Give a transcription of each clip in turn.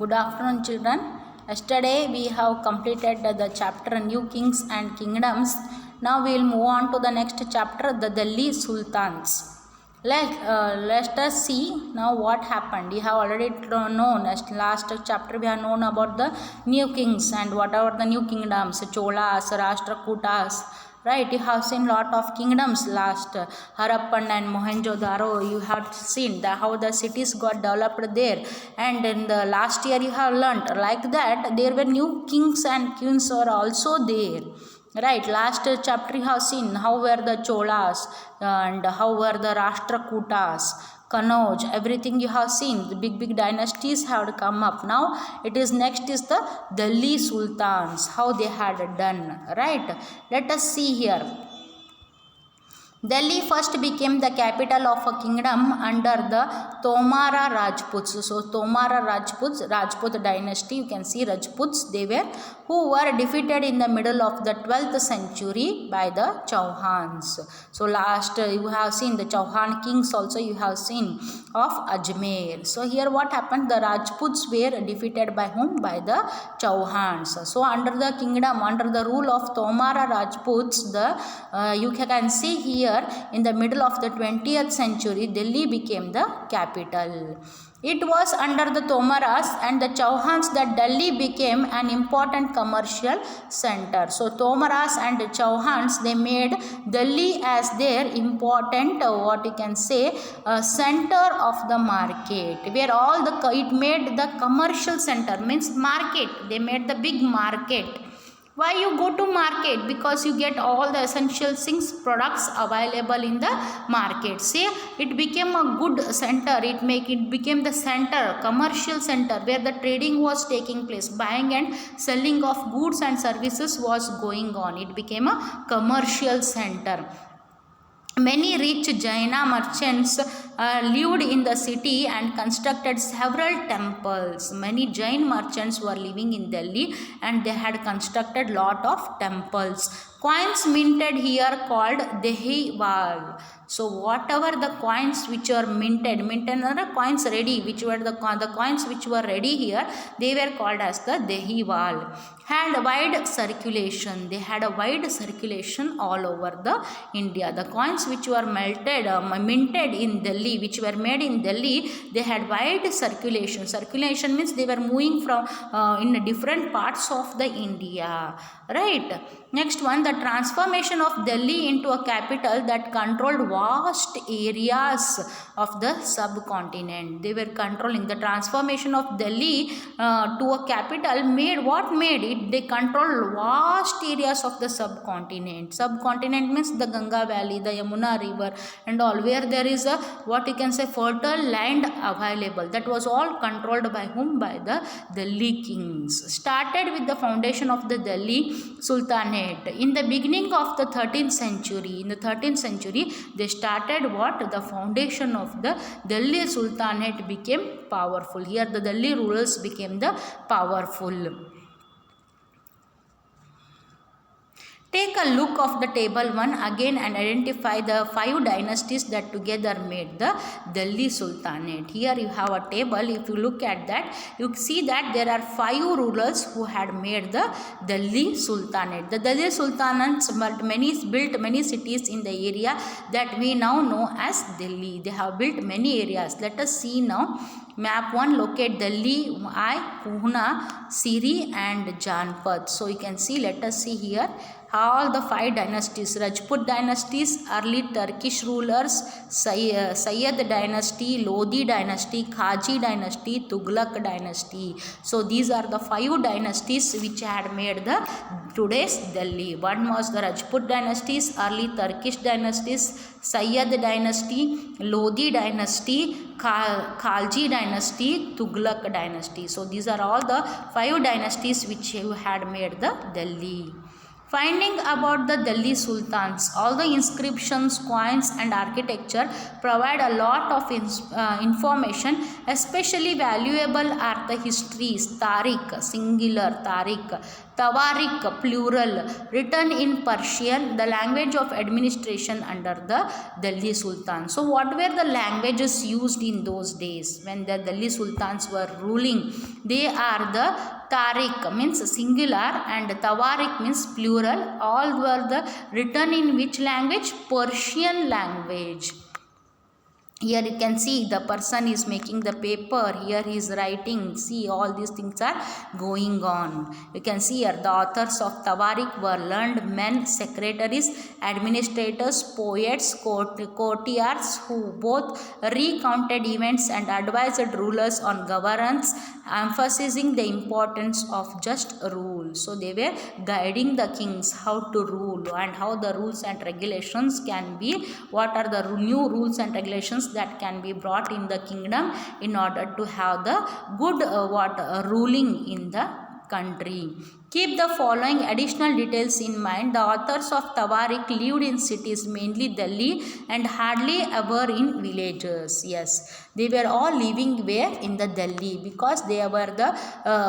Good afternoon, children. Yesterday we have completed the chapter New Kings and Kingdoms. Now we will move on to the next chapter, the Delhi Sultans. Let us see now what happened. You have already known, last chapter we have known about the new kings and whatever the new kingdoms, Cholas, Rashtrakutas. Right, you have seen lot of kingdoms last Harappan and Mohenjo-daro. You have seen how the cities got developed there, and in the last year you have learnt like that there were new kings and queens are also there. Right, last chapter you have seen how were the Cholas and how were the Rashtrakutas, Kanauj, everything you have seen. The big dynasties have come up. Now it is next is the Delhi Sultans, how they had done. Right, let us see here. Delhi first became the capital of a kingdom under the Tomara Rajputs. So Tomara Rajputs, Rajput dynasty, you can see Rajputs, they were, who were defeated in the middle of the 12th century by the Chauhans. So last you have seen the Chauhan kings also you have seen of Ajmer. So here what happened, the Rajputs were defeated by whom? By the Chauhans. So under the kingdom, under the rule of Tomara Rajputs, you can see here in the middle of the 20th century, Delhi became the capital. It was under the Tomaras and the Chauhans that Delhi became an important commercial center. So Tomaras and the Chauhans, they made Delhi as their important, what you can say, center of the market, where all the, it made the commercial center, means market. They made the big market. Why you go to market? Because you get all the essential things, products available in the market. See, it became a good center. It became the center, commercial center, where the trading was taking place. Buying and selling of goods and services was going on. It became a commercial center. Many rich Jaina merchants lived in the city and constructed several temples. Many Jain merchants were living in Delhi and they had constructed lot of temples. Coins minted here called Dehiwal. So whatever the coins which are minted are the coins ready, which were the coins which were ready here, they were called as the Dehiwal. Had wide circulation. They had a wide circulation all over the India. The coins which were minted in Delhi, which were made in Delhi, they had wide circulation. Circulation means they were moving from in different parts of the India. Right. Next one, the transformation of Delhi into a capital that controlled vast areas of the subcontinent. They were controlling the transformation of Delhi to a capital. What made it? They controlled vast areas of the subcontinent. Subcontinent means the Ganga Valley, the Yamuna River and all, where there is a, what you can say, fertile land available. That was all controlled by whom? By the Delhi kings. Started with the foundation of the Delhi Sultanate. In the beginning of the 13th century, they started what? The foundation of the Delhi Sultanate became powerful. Here the Delhi rulers became the powerful. Take a look of the table 1 again and identify the 5 dynasties that together made the Delhi Sultanate. Here you have a table. If you look at that, you see that there are 5 rulers who had made the Delhi Sultanate. The Delhi Sultanates built many cities in the area that we now know as Delhi. They have built many areas. Let us see now. Map 1, locate Delhi, Pune, Siri and Janpath. So you can see, let us see here. All the 5 dynasties, Rajput dynasties, early Turkish rulers, Sayyid dynasty, Lodi dynasty, Khaji dynasty, Tughlaq dynasty. So these are the 5 dynasties which had made the today's Delhi. One was the Rajput dynasties, early Turkish dynasties, Sayyid dynasty, Lodi dynasty, Khalji dynasty, Tughlaq dynasty. So these are all the 5 dynasties which had made the Delhi. Finding about the Delhi Sultans. All the inscriptions, coins and architecture provide a lot of information. Especially valuable are the histories, Tariq, singular Tariq, Tawarik plural, written in Persian, the language of administration under the Delhi Sultan. So what were the languages used in those days when the Delhi Sultans were ruling? They are the Tariq means singular and Tawarik means plural. All were the written in which language? Persian language. Here you can see the person is making the paper, here he is writing. See, all these things are going on. You can see here the authors of Tawarik were learned men, secretaries, administrators, poets, courtiers who both recounted events and advised rulers on governance, emphasizing the importance of just rule. So they were guiding the kings how to rule and how the rules and regulations can be, what are the new rules and regulations that can be brought in the kingdom in order to have the good ruling in the country. Keep the following additional details in mind. The authors of Tawarik lived in cities, mainly Delhi, and hardly ever in villages. Yes, they were all living where? In the Delhi, because they were the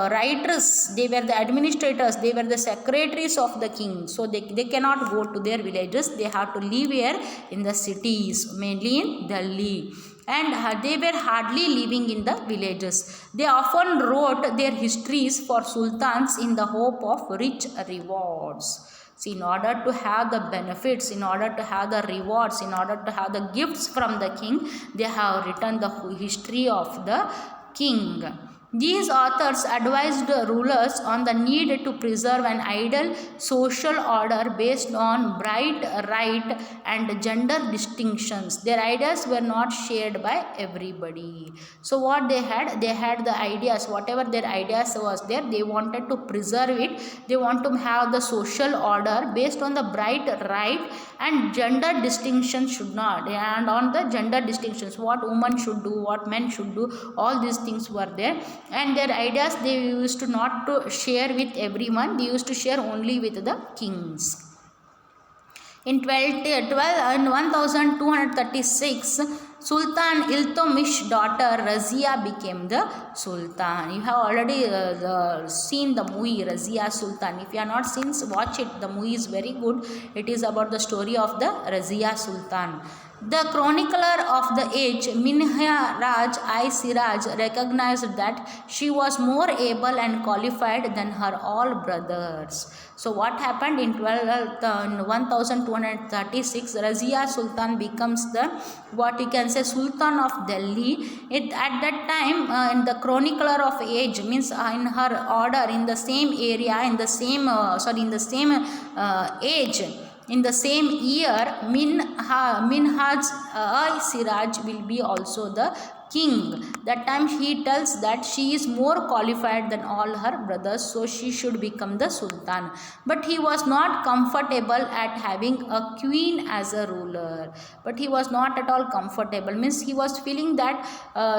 writers, they were the administrators, they were the secretaries of the king. So they cannot go to their villages, they have to live here in the cities, mainly in Delhi. And they were hardly living in the villages. They often wrote their histories for sultans in the hope of rich rewards. See, in order to have the benefits, in order to have the rewards, in order to have the gifts from the king, they have written the history of the king. These authors advised rulers on the need to preserve an ideal social order based on right and gender distinctions. Their ideas were not shared by everybody. So what they had the ideas, whatever their ideas was there, they wanted to preserve it. They want to have the social order based on the right and gender distinctions should not, and on the gender distinctions, what women should do, what men should do, all these things were there. And their ideas they used to not to share with everyone, they used to share only with the kings. In 1236, Sultan Iltutmish's daughter Razia became the Sultan. You have already seen the movie Razia Sultan. If you have not seen, watch it. The movie is very good. It is about the story of the Razia Sultan. The chronicler of the age, Minharaj I Siraj, recognized that she was more able and qualified than her all brothers. So what happened in 1236, Razia Sultan becomes the, what you can say, Sultan of Delhi. At that time, in the chronicler of age, means in her order, in the same area, in the same age, in the same year, Minhaj Siraj will be also the king. That time he tells that she is more qualified than all her brothers, so she should become the Sultan. But he was not comfortable at having a queen as a ruler. But he was not at all comfortable, means he was feeling that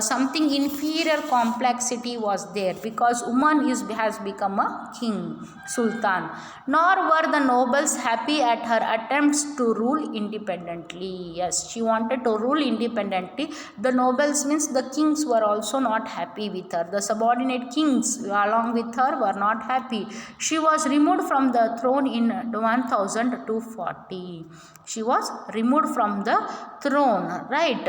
something inferior complexity was there, because woman has become a king, Sultan. Nor were the nobles happy at her attempts to rule independently. Yes, she wanted to rule independently. The nobles means the kings were also not happy with her. The subordinate kings along with her were not happy. She was removed from the throne in 1240. She was removed from the throne, right?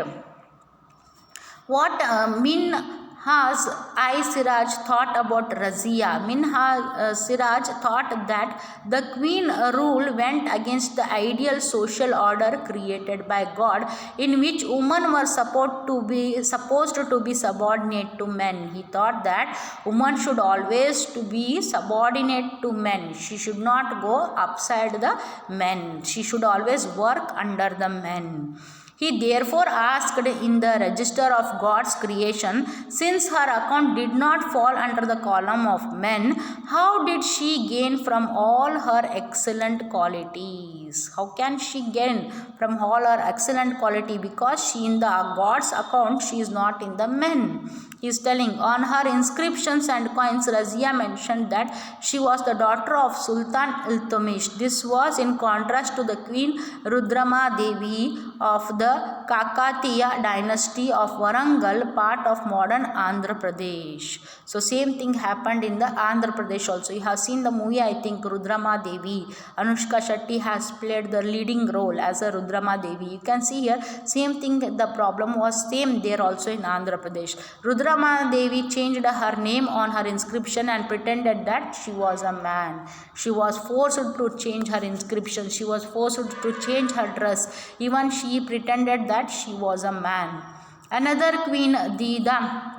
What Minhaj I Siraj thought about Razia. Minhaj Siraj thought that the queen rule went against the ideal social order created by God, in which women were supposed to be subordinate to men. He thought that woman should always to be subordinate to men. She should not go upside the men. She should always work under the men. He therefore asked in the register of God's creation, since her account did not fall under the column of men, how did she gain from all her excellent qualities? qualities. How can she gain from all her excellent quality? Because she in the God's account, she is not in the men. He is telling on her inscriptions and coins, Razia mentioned that she was the daughter of Sultan Iltutmish. This was in contrast to the Queen Rudrama Devi of the Kakatiya dynasty of Warangal, part of modern Andhra Pradesh. So same thing happened in the Andhra Pradesh also. You have seen the movie, I think, Rudrama Devi. Anushka Shetty has played the leading role as a Rudrama Devi. You can see here, same thing, the problem was same there also in Andhra Pradesh. Rudrama Devi changed her name on her inscription and pretended that she was a man. She was forced to change her inscription. She was forced to change her dress. Even she pretended that she was a man. Another queen, Dida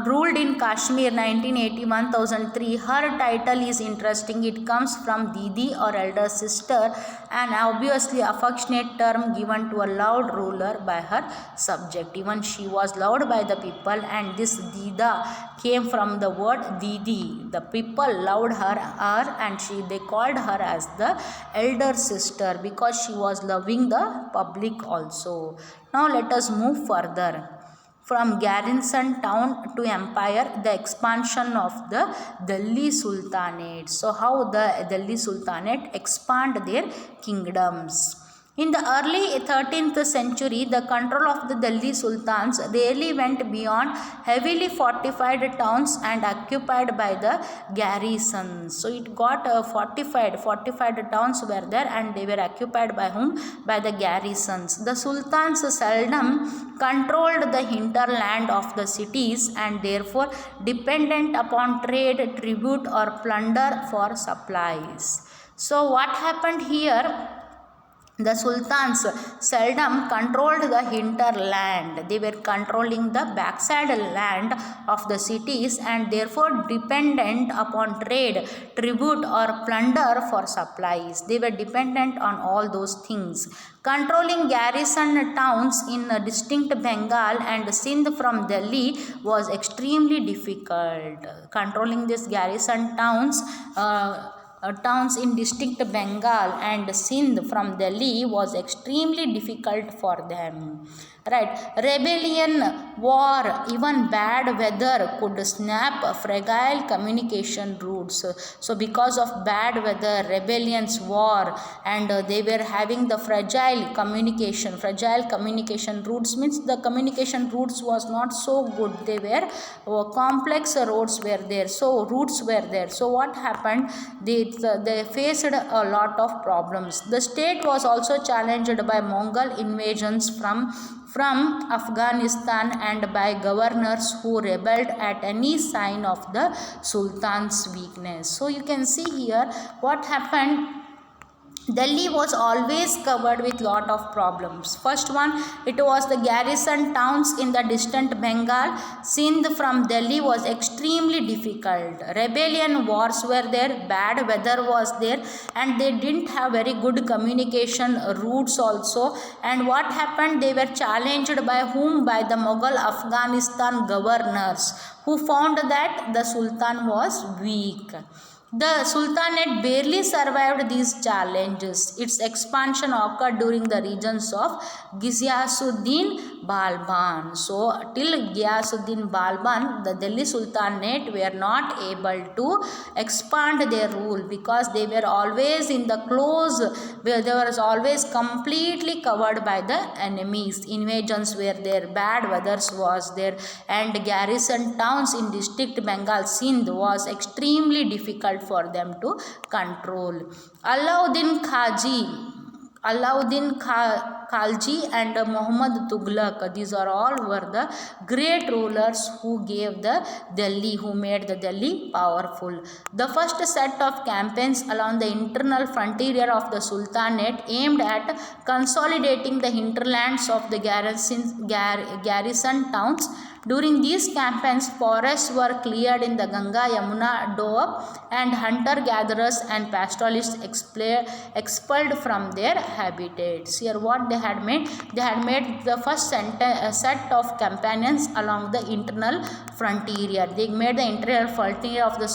ruled in Kashmir 1981-1003. Her title is interesting. It comes from Didi or elder sister, an obviously affectionate term given to a loved ruler by her subject. Even she was loved by the people, and this Dida came from the word Didi. The people loved her and they called her as the elder sister because she was loving the public also. Now let us move further. From garrison town to empire, the expansion of the Delhi Sultanate. So how the Delhi Sultanate expand their kingdoms. In the early 13th century, the control of the Delhi Sultans rarely went beyond heavily fortified towns and occupied by the garrisons. So it got fortified towns were there and they were occupied by whom? By the garrisons. The sultans seldom controlled the hinterland of the cities and therefore dependent upon trade, tribute or plunder for supplies. So what happened here? The sultans seldom controlled the hinterland. They were controlling the backside land of the cities and therefore dependent upon trade, tribute or plunder for supplies. They were dependent on all those things. Controlling garrison towns in distinct Bengal and Sindh from Delhi was extremely difficult. Controlling these garrison towns in distinct Bengal and Sindh from Delhi was extremely difficult for them. Right, rebellion, war, even bad weather could snap fragile communication routes. So because of bad weather, rebellions, war, and they were having the fragile communication routes means the communication routes was not so good. They were complex roads were there. So routes were there. So what happened? They faced a lot of problems. The state was also challenged by Mongol invasions from Afghanistan and by governors who rebelled at any sign of the Sultan's weakness. So you can see here what happened. Delhi was always covered with lot of problems. First one, it was the garrison towns in the distant Bengal. Sindh from Delhi was extremely difficult. Rebellion, wars were there, bad weather was there, and they didn't have very good communication routes also. And what happened? They were challenged by whom? By the Mughal Afghanistan governors, who found that the Sultan was weak. The Sultanate barely survived these challenges. Its expansion occurred during the reigns of Ghiyasuddin Balban. So, till Ghiyasuddin Balban, the Delhi Sultanate were not able to expand their rule because they were always in the close, where they were always completely covered by the enemies. Invasions were there, bad weathers was there, and garrison towns in district Bengal, Sindh was extremely difficult for them to control. Alauddin Khalji and Muhammad Tughlaq, these are all were the great rulers who gave the Delhi, who made the Delhi powerful. The first set of campaigns along the internal frontier of the Sultanate aimed at consolidating the hinterlands of the garrison towns During these campaigns, forests were cleared in the Ganga, Yamuna, Doab, and hunter-gatherers and pastoralists expelled from their habitats. Here what they had made the first set of campaigns along the internal frontier. They made the internal frontier of the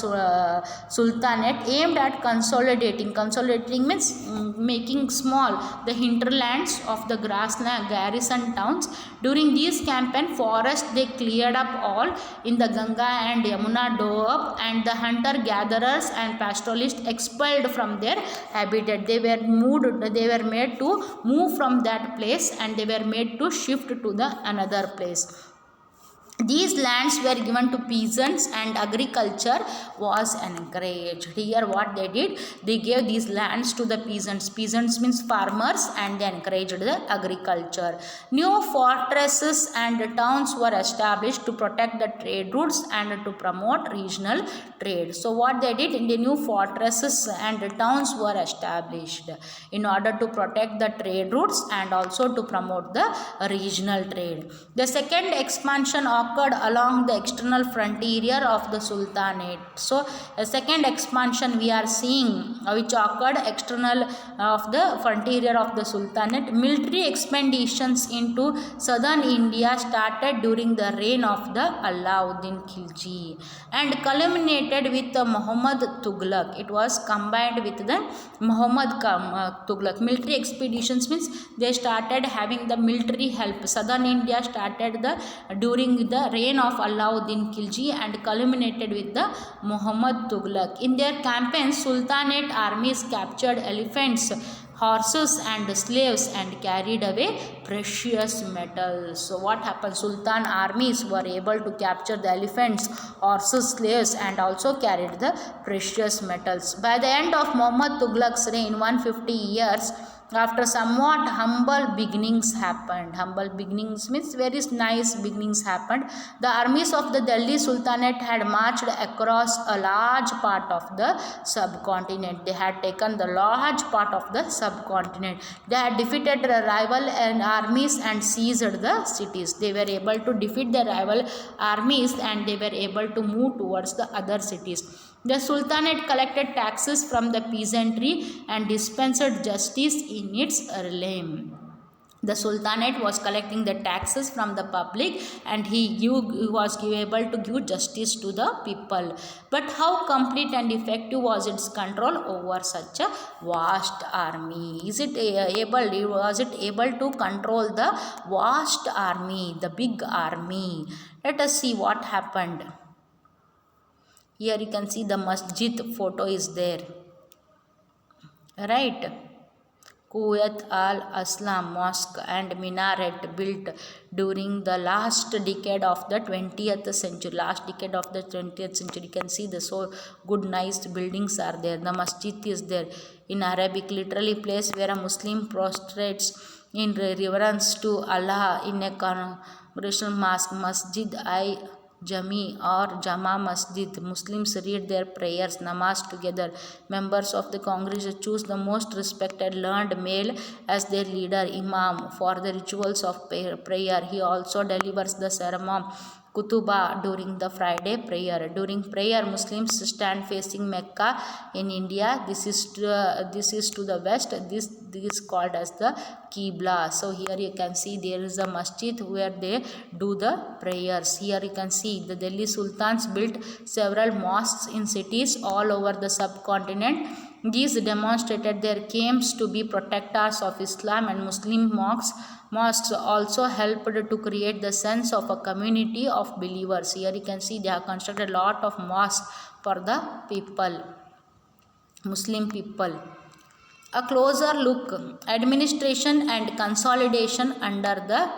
Sultanate aimed at consolidating means making small the hinterlands of the grassland garrison towns. During these campaigns, forests they cleared up all in the Ganga and Yamuna Doab, and the hunter-gatherers and pastoralists expelled from their habitat. They were made to move from that place, and they were made to shift to the another place. These lands were given to peasants and agriculture was encouraged. Here what they did, they gave these lands to the peasants. Peasants means farmers, and they encouraged the agriculture. New fortresses and towns were established to protect the trade routes and to promote regional trade. So what they did, in the new fortresses and towns were established in order to protect the trade routes and also to promote the regional trade. The second expansion occurred along the external frontier of the Sultanate. So a second expansion we are seeing which occurred external of the frontier of the Sultanate. Military expeditions into southern India started during the reign of the Alauddin Khilji and culminated with the Muhammad Tughlaq. It was combined with the Muhammad Tughlaq. Military expeditions means they started having the military help. Southern India started during the reign of Alauddin Khilji and culminated with the Muhammad Tughlaq. In their campaigns, Sultanate armies captured elephants, horses and slaves and carried away precious metals. So what happened? Sultan armies were able to capture the elephants, horses, slaves and also carried the precious metals. By the end of Muhammad Tughlaq's reign, 150 years after somewhat humble beginnings happened. Humble beginnings means very nice beginnings happened. The armies of the Delhi Sultanate had marched across a large part of the subcontinent. They had taken the large part of the subcontinent. They had defeated the rival armies and seized the cities. They were able to defeat the rival armies and they were able to move towards the other cities. The Sultanate collected taxes from the peasantry and dispensed justice in its realm. The Sultanate was collecting the taxes from the public and he was able to give justice to the people. But how complete and effective was its control over such a vast army? Was it able to control the vast army, the big army? Let us see what happened. Here you can see the masjid photo is there, right? Quwwat al-Aslam mosque and minaret built during the last decade of the 20th century. You can see the so good nice buildings are there. The masjid is there. In Arabic, literally place where a Muslim prostrates in reverence to Allah in a congregational mosque. Masjid Jami or Jama Masjid. Muslims read their prayers, namaz together. Members of the congregation choose the most respected learned male as their leader, imam, for the rituals of prayer. He also delivers the sermon, Kutuba, during the Friday prayer. During prayer, Muslims stand facing Mecca in India. This is to the west. This is called as the Qibla. So here you can see there is a masjid where they do the prayers. Here you can see the Delhi Sultans built several mosques in cities all over the subcontinent. These demonstrated their claims to be protectors of Islam, and Muslim mosques also helped to create the sense of a community of believers. Here you can see they have constructed a lot of mosques for the people, Muslim people. A closer look, administration and consolidation under the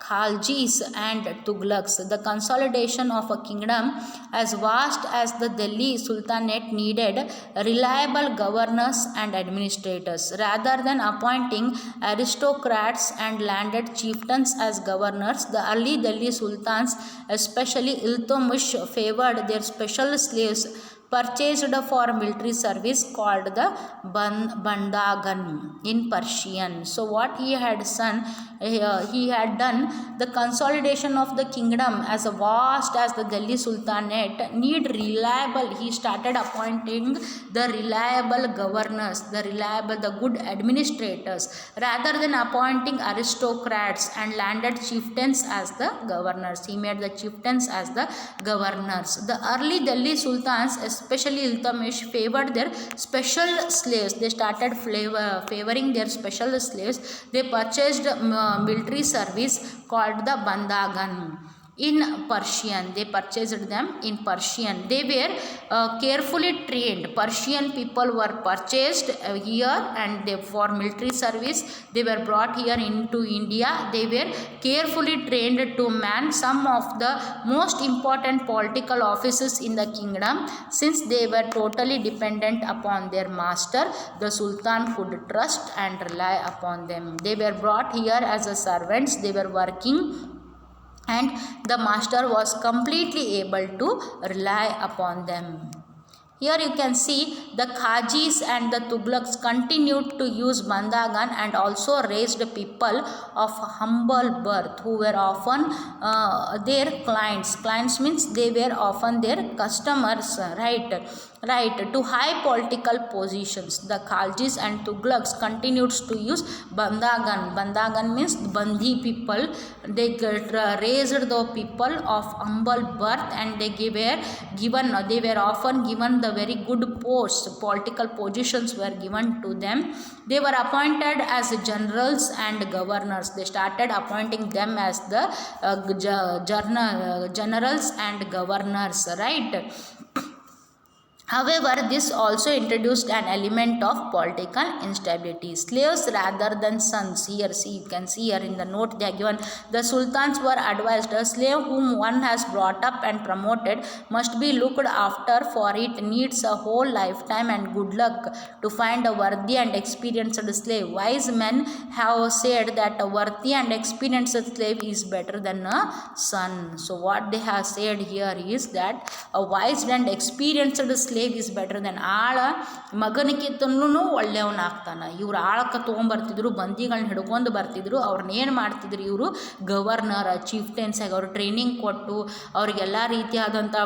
Khaljis and Tughlaqs. The consolidation of a kingdom as vast as the Delhi Sultanate needed reliable governors and administrators. Rather than appointing aristocrats and landed chieftains as governors, the early Delhi Sultans, especially Iltutmish, favored their special slaves purchased for military service called the Bandagan in Persian. So what he had done the consolidation of the kingdom as vast as the Delhi Sultanate need reliable. He started appointing the reliable governors, the good administrators, rather than appointing aristocrats and landed chieftains as the governors. He made the chieftains as the governors. The early Delhi Sultans, especially Iltutmish, favored their special slaves. They started favoring their special slaves. They purchased military service called the Bandagan in Persian. They purchased them in Persian. They were carefully trained. Persian people were purchased here, and they, for military service they were brought here into India. They were carefully trained to man some of the most important political offices in the kingdom. Since they were totally dependent upon their master, the Sultan could trust and rely upon them. They were brought here as a servants. They were working, and the master was completely able to rely upon them. Here you can see the Khajis and the Tughlaqs continued to use Bandagan and also raised people of humble birth who were often their clients. Clients means they were often their customers, right, to high political positions. The Khaljis and Tughlaqs continued to use Bandagan. Bandagan means Bandhi people. They raised the people of humble birth, and they were often given the very good posts. Political positions were given to them. They were appointed as generals and governors. They started appointing them as the generals and governors, right? However, this also introduced an element of political instability. Slaves rather than sons. Here, see, you can see here in the note they are given. The sultans were advised, a slave whom one has brought up and promoted must be looked after, for it needs a whole lifetime and good luck to find a worthy and experienced slave. Wise men have said that a worthy and experienced slave is better than a son. So what they have said here is that a wise and experienced slave is better than ಆಳ ಮಗನಿಗಿಂತನೂ ಒಳ್ಳೆಯವನಾಗ್ತಾನೆ. ಇವ್ರು ಆಳಕ್ಕೆ ತೊಗೊಂಬರ್ತಿದ್ರು, ಬಂದಿಗಳನ್ನ ಹಿಡ್ಕೊಂಡು ಬರ್ತಿದ್ರು. ಅವ್ರನ್ನ ಏನು ಮಾಡ್ತಿದ್ರು ಇವರು? Governor, ಚೀಫ್ಟೆನ್ಸ್ ಆಗಿ ಅವ್ರು ಟ್ರೈನಿಂಗ್ ಕೊಟ್ಟು ಅವ್ರಿಗೆಲ್ಲ ರೀತಿಯಾದಂಥ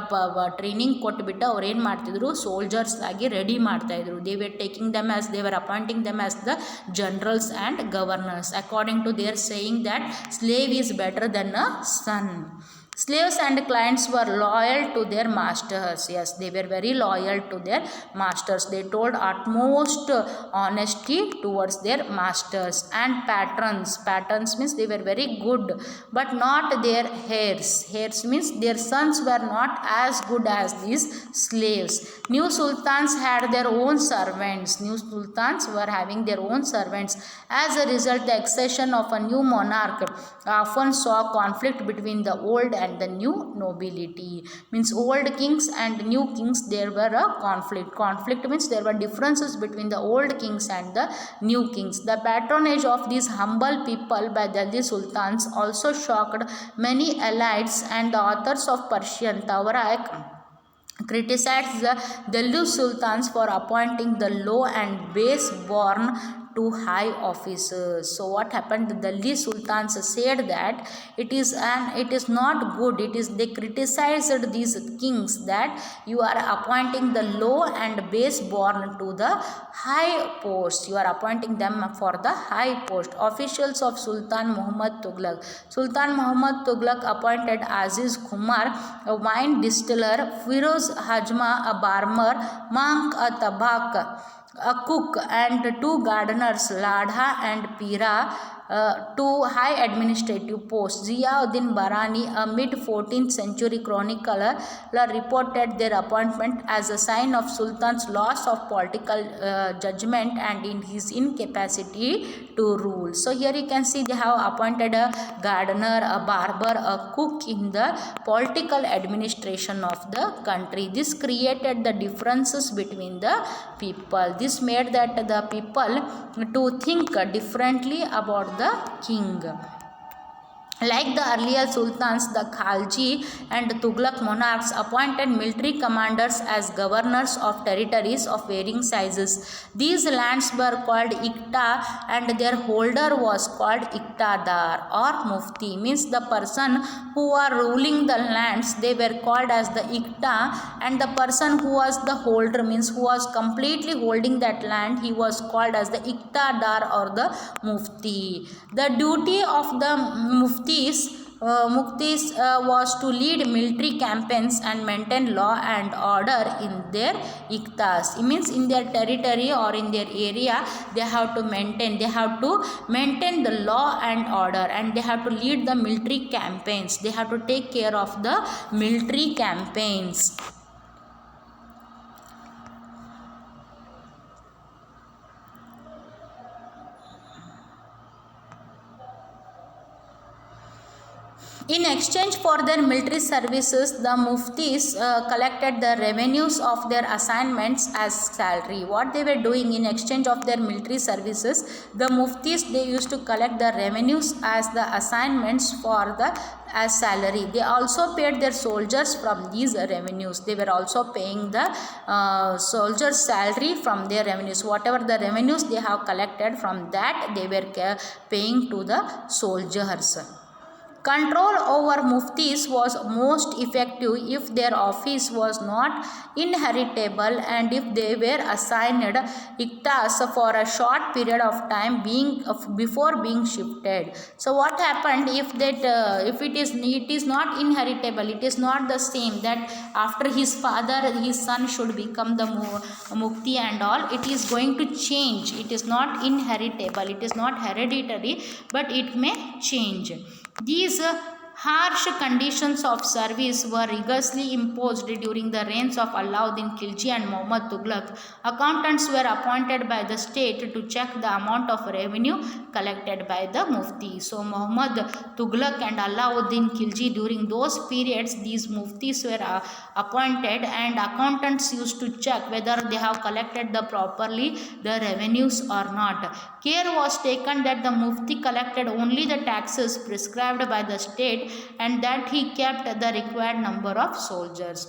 ಟ್ರೈನಿಂಗ್ ಕೊಟ್ಟುಬಿಟ್ಟು ಅವ್ರು ಏನು ಮಾಡ್ತಿದ್ರು? ಸೋಲ್ಜರ್ಸ್ ಆಗಿ ರೆಡಿ ಮಾಡ್ತಾಯಿದ್ರು. They were taking them as they were appointing them as the generals and governors according to their saying that slave is better than a son. Slaves and clients were loyal to their masters. Yes, they were very loyal to their masters. They told utmost honesty towards their masters. And patrons. Patrons means they were very good, but not their heirs. Heirs means their sons were not as good as these slaves. New sultans had their own servants. New sultans were having their own servants. As a result, the accession of a new monarch often saw conflict between the old and the new nobility. Means old kings and new kings, there were a conflict means there were differences between the old kings and the new kings. The patronage of these humble people by Delhi sultans also shocked many elites, and the authors of Persian Tawarak criticized the Delhi sultans for appointing the low and base born to high officers. So what happened? The Delhi sultans said that it is not good. They criticized these kings that you are appointing the low and base born to the high post. You are appointing them for the high post. Officials of Sultan Muhammad Tughlaq. Sultan Muhammad Tughlaq appointed Aziz Kumar, a wine distiller, Firoz Hajma, a barber, Mank, a tabak, a cook, and two gardeners, Ladha and Pira, two high administrative posts. Ziauddin Barani, a mid-14th century chronicler, reported their appointment as a sign of Sultan's loss of political judgment and in his incapacity to rule. So here you can see they have appointed a gardener, a barber, a cook in the political administration of the country. This created the differences between the people. This made that the people to think differently about the king. Like the earlier sultans, the Khalji and Tughlaq monarchs appointed military commanders as governors of territories of varying sizes. These lands were called Iqta and their holder was called Iqtadar or Mufti. Means the person who are ruling the lands, they were called as the Iqta, and the person who was the holder, means who was completely holding that land, he was called as the Iqtadar or the Mufti. The duty of the Muftis was to lead military campaigns and maintain law and order in their iqtas. It means in their territory or in their area, they have to maintain the law and order, and they have to lead the military campaigns. They have to take care of the military campaigns. In exchange for their military services, the Muftis collected the revenues of their assignments as salary. What they were doing in exchange of their military services, the Muftis, they used to collect the revenues as the assignments for the as salary. They also paid their soldiers from these revenues. They were also paying the soldiers' salary from their revenues. Whatever the revenues they have collected, from that they were paying to the soldiers. Control over Muftis was most effective if their office was not inheritable and if they were assigned iqtas for a short period of time before being shifted. So what happened if it is not inheritable, it is not the same that after his father his son should become the Mufti and all, it is going to change. It is not inheritable, it is not hereditary, but it may change. These harsh conditions of service were rigorously imposed during the reigns of Alauddin Khilji and Muhammad Tughlaq. Accountants were appointed by the state to check the amount of revenue collected by the Mufti. So Muhammad Tughlaq and Alauddin Khilji, during those periods, these Muftis were appointed, and accountants used to check whether they have collected properly the revenues or not. Care was taken that the Mufti collected only the taxes prescribed by the state and that he kept the required number of soldiers.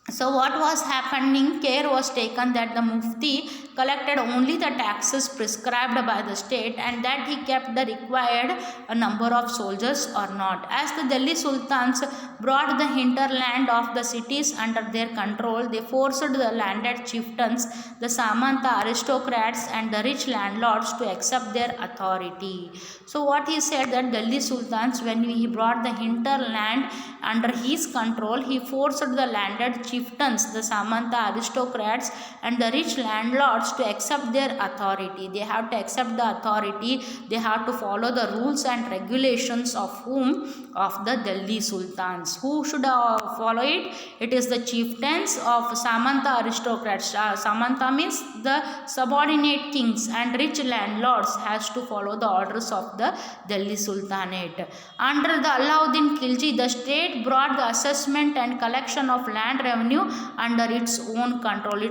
So what was happening? Care was taken that the Mufti collected only the taxes prescribed by the state and that he kept the required number of soldiers or not. As the Delhi Sultans brought the hinterland of the cities under their control, they forced the landed chieftains, the Samanta aristocrats and the rich landlords to accept their authority. So what he said that Delhi Sultans, when he brought the hinterland under his control, he forced the landed chieftains, the Samanta aristocrats and the rich landlords to accept their authority. They have to accept the authority. They have to follow the rules and regulations of whom? Of the Delhi Sultans. Who should follow it? It is the chieftains of Samanta aristocrats. Samanta means the subordinate kings, and rich landlords has to follow the orders of the Delhi Sultanate. Under the Alauddin Khilji, the state brought the assessment and collection of land revenue under its own control.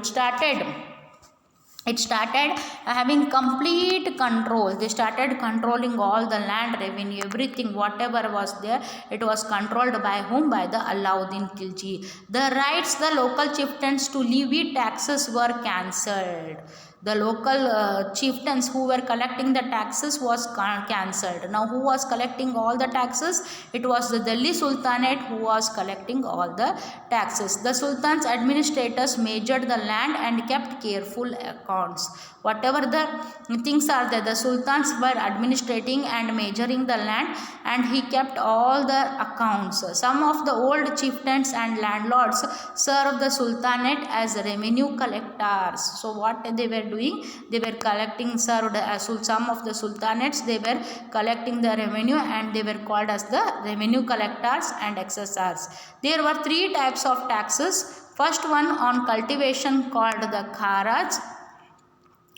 It started having complete control. They started controlling all the land revenue, everything, whatever was there, it was controlled by whom? By the Alauddin Khilji. The rights the local chieftains to levy taxes were cancelled. The local chieftains who were collecting the taxes was cancelled. Now who was collecting all the taxes? It was the Delhi Sultanate who was collecting all the taxes. The Sultan's administrators measured the land and kept careful accounts. Whatever the things are there, the sultans were administrating and measuring the land, and he kept all the accounts. Some of the old chieftains and landlords served the sultanate as revenue collectors. So what they were doing? They were collecting, served as some of the sultanates, they were collecting the revenue, and they were called as the revenue collectors and assessors. There were 3 types of taxes. First one on cultivation called the kharaj,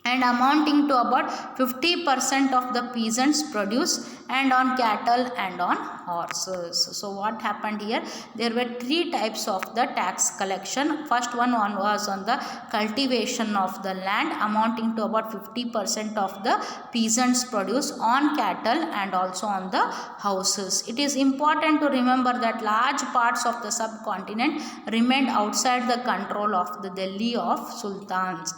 and amounting to about 50% of the peasants' produce, and on cattle and on horses. So what happened here? There were three types of the tax collection. First one was on the cultivation of the land, amounting to about 50% of the peasants' produce, on cattle and also on the houses. It is important to remember that large parts of the subcontinent remained outside the control of the Delhi Sultans.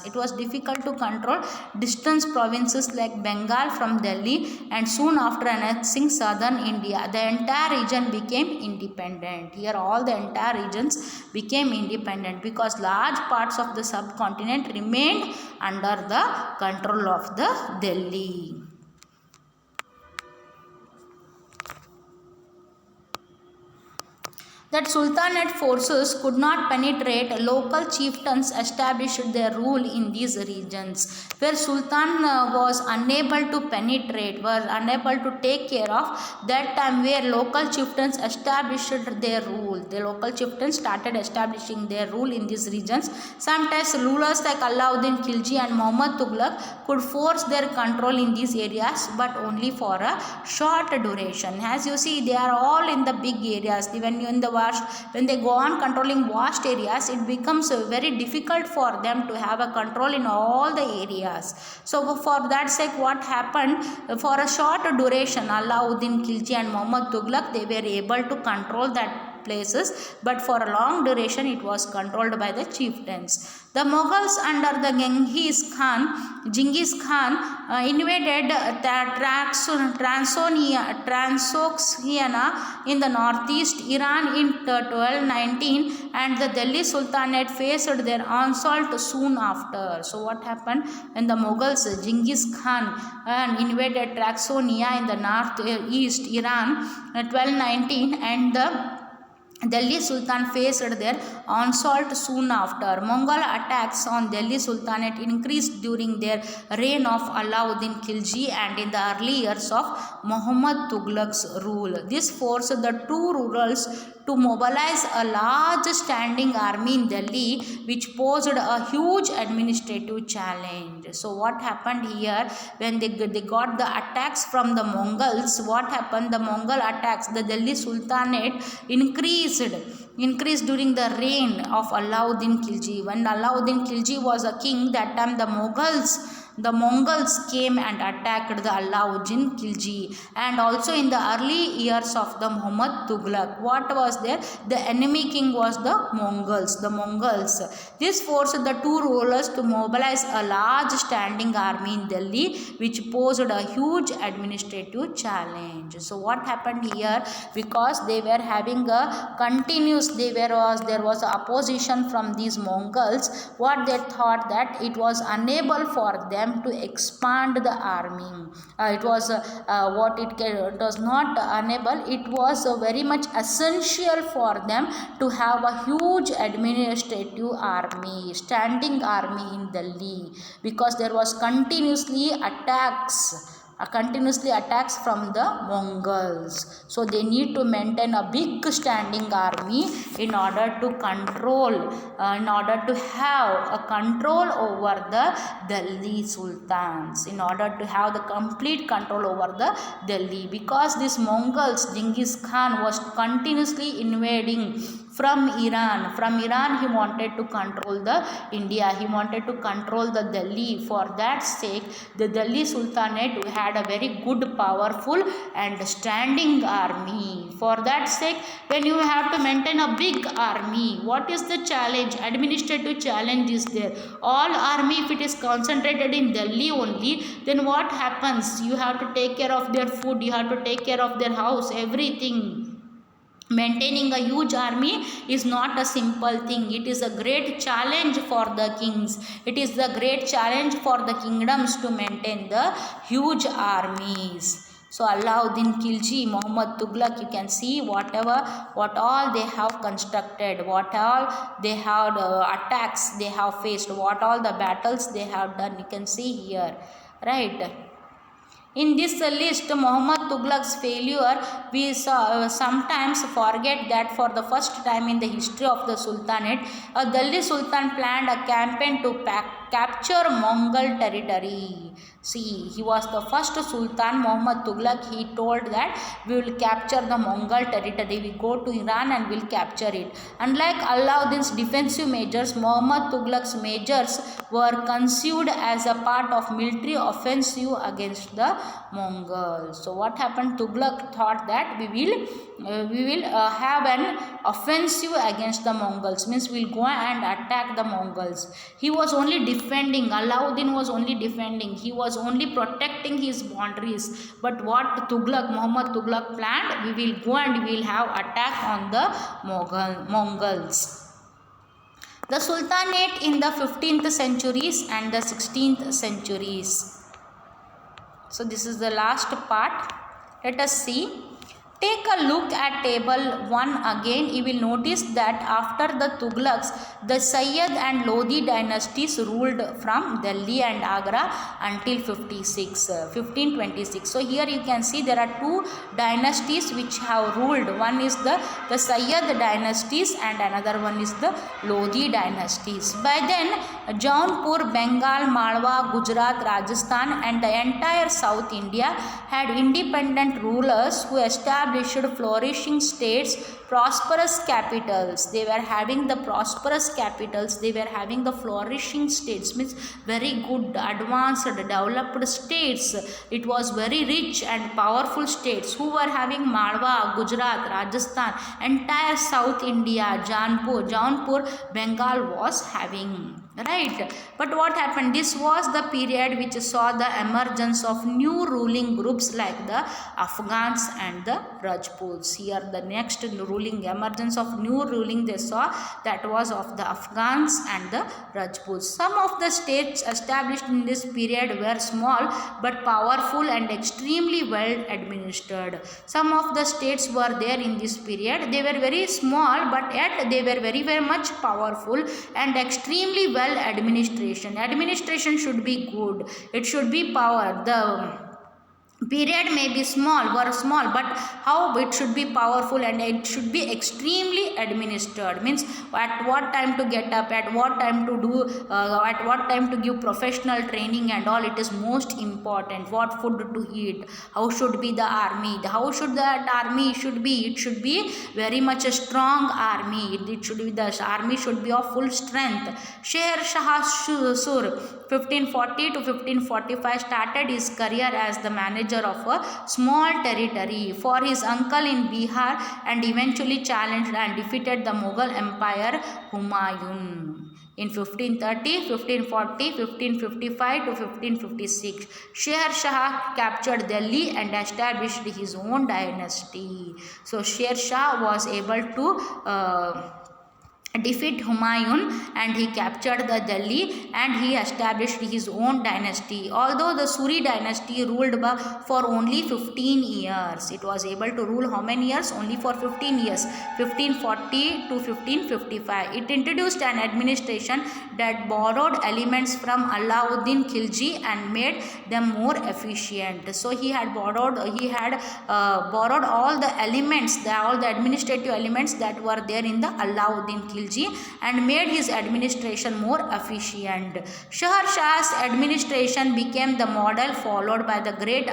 It was difficult to control distant provinces like Bengal from Delhi, and soon after annexing southern India, the entire region became independent. Here all the entire regions became independent because large parts of the subcontinent remained under the control of the Delhi. That Sultanate forces could not penetrate, local chieftains established their rule in these regions. Where Sultan was unable to penetrate, was unable to take care of, that time where local chieftains established their rule. The local chieftains started establishing their rule in these regions. Sometimes rulers like Alauddin Khilji and Muhammad Tughlaq could force their control in these areas, but only for a short duration. As you see, they are all in the big areas. When they go on controlling vast areas, it becomes very difficult for them to have a control in all the areas. So for that sake, what happened, for a short duration, Alauddin Khilji and Muhammad Tughlaq, they were able to control that places, but for a long duration it was controlled by the chieftains. The Mughals under the Genghis Khan invaded Transoxiana in the northeast Iran in 1219, and the Delhi Sultanate faced their onslaught soon after. So what happened when the Mughals, Genghis Khan invaded Transoxiana in the northeast Iran 1219, and the Delhi Sultan faced their onslaught soon after. Mongol attacks on Delhi Sultanate increased during their reign of Alauddin Khilji and in the early years of Muhammad Tughlaq's rule. This forced the two rulers to mobilize a large standing army in Delhi, which posed a huge administrative challenge. So what happened here, when they got the attacks from the Mongols, what happened? The Mongol attacks, the Delhi Sultanate increased during the reign of Alauddin Khilji. When Alauddin Khilji was a king, that time the Mongols came and attacked the Alauddin Khilji, and also in the early years of the Muhammad Tughlaq, what was there? The enemy king was the Mongols. This forced the two rulers to mobilize a large standing army in Delhi, which posed a huge administrative challenge. So what happened here? Because they were having a continuous, there was opposition from these Mongols. What they thought, that it was unable for them to expand the army. It was not unable. It was very much essential for them to have a huge administrative army, standing army in Delhi, because there was continuously attacks from the Mongols. So they need to maintain a big standing army in order to have a control over the Delhi Sultans, in order to have the complete control over the Delhi, because these Mongols, Genghis Khan was continuously invading from Iran. He wanted to control the India. He wanted to control the Delhi. For that sake, the Delhi Sultanate had a very good, powerful and standing army. For that sake, when you have to maintain a big army, what is the challenge? Administrative challenge is there. All army, if it is concentrated in Delhi only, then what happens? You have to take care of their food, you have to take care of their house, everything. Maintaining a huge army is not a simple thing. It is a great challenge for the kings. It is the great challenge for the kingdoms to maintain the huge armies. So Alauddin Khilji, Muhammad Tughlaq, you can see what all they have constructed, what all they have attacks they have faced, what all the battles they have done. You can see here, right? In this list, Muhammad Tughlaq's failure, we sometimes forget that for the first time in the history of the Sultanate, a Delhi Sultan planned a campaign to capture Mongol territory. See, he was the first Sultan, Muhammad Tughlaq. He told that we will capture the Mongol territory. We go to Iran and will capture it. Unlike Alauddin's defensive measures, Muhammad Tughlaq's measures were conceived as a part of military offensive against the Mongols. So what happened? Tughlaq thought that we will have an offensive against the Mongols. Means we will go and attack the Mongols. He was only defending. Alauddin was only defending. He was only protecting his boundaries. But what Muhammad Tughlaq planned, we will go and we will have attack on the Mongols. The Sultanate in the 15th centuries and the 16th centuries. So this is the last part. Let us see. Take a look at table 1 again. You will notice that after the Tughlaqs, the Sayyid and Lodi dynasties ruled from Delhi and Agra until 1526. So here you can see there are two dynasties which have ruled. One is the Sayyid dynasties and another one is the Lodi dynasties. By then, Jaunpur, Bengal, Malwa, Gujarat, Rajasthan and the entire South India had independent rulers who established flourishing states, prosperous capitals. They were having the prosperous capitals. They were having the flourishing states. Means very good, advanced, developed states. It was very rich and powerful states who were having Malwa, Gujarat, Rajasthan, entire South India, Jaunpur, Bengal was having. Right, but what happened? This was the period which saw the emergence of new ruling groups like the Afghans and the Rajputs. Here the next emergence of new ruling they saw, that was of the Afghans and the Rajputs. Some of the states established in this period were small but powerful and extremely well administered. Some of the states were there in this period. They were very small but yet they were very much powerful and extremely well administration should be good. It should be power. The period may be small, but how it should be powerful and it should be extremely administered. Means at what time to get up, at what time to do, at what time to give professional training and all. It is most important. What food to eat, how should be the army, how should that army should be. It should be very much a strong army. It should be, the army should be of full strength. Sher Shah Sur 1540 to 1545 started his career as the manager of a small territory for his uncle in Bihar and eventually challenged and defeated the Mughal Empire Humayun. In 1530, 1540, 1555 to 1556, Sher Shah captured Delhi and established his own dynasty. So Sher Shah was able to defeat Humayun and he captured the Delhi and he established his own dynasty. Although the Suri dynasty ruled for only 15 years. It was able to rule how many years? Only for 15 years. 1540 to 1555. It introduced an administration that borrowed elements from Alauddin Khilji and made them more efficient. So he had borrowed all the elements, all the administrative elements that were there in the Alauddin Khilji and made his administration more efficient. Sher Shah's administration became the model followed by the great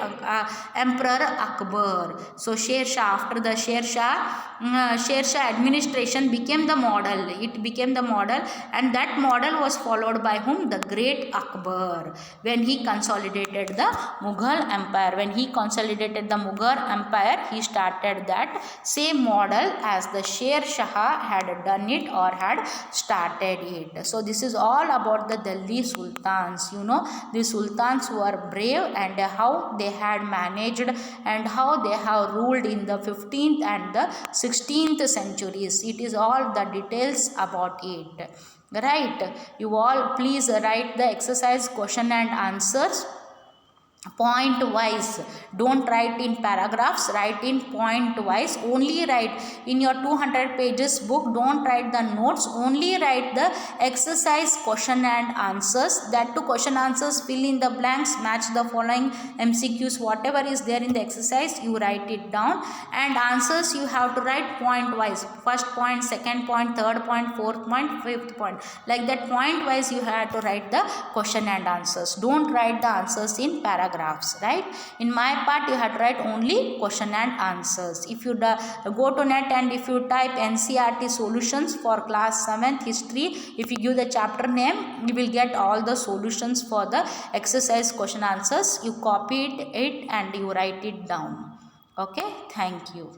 Emperor Akbar. So Sher Shah, after the Sher Shah administration became the model. It became the model and that model was followed by whom? The great Akbar. When he consolidated the Mughal Empire. When he consolidated the Mughal Empire, he started that same model as the Sher Shah had done it or had started it. So this is all about the Delhi Sultans. You know, the Sultans were brave and how they had managed and how they have ruled in the 15th and the 16th centuries. It is all the details about it. Right? You all please write the exercise question and answers. point wise. Don't write in paragraphs, write in point wise. Only write in your 200 pages book, don't write the notes, only write the exercise question and answers. That to question answers, fill in the blanks, match the following MCQs, whatever is there in the exercise you write it down. And answers you have to write point wise, first point, second point, third point, fourth point, fifth point, like that point wise you have to write the question and answers. Don't write the answers in paragraphs, right? In my part you have to write only question and answers. If you go to net and if you type NCERT solutions for class 7th history, if you give the chapter name, you will get all the solutions for the exercise question answers. You copy it and you write it down. Okay, thank you.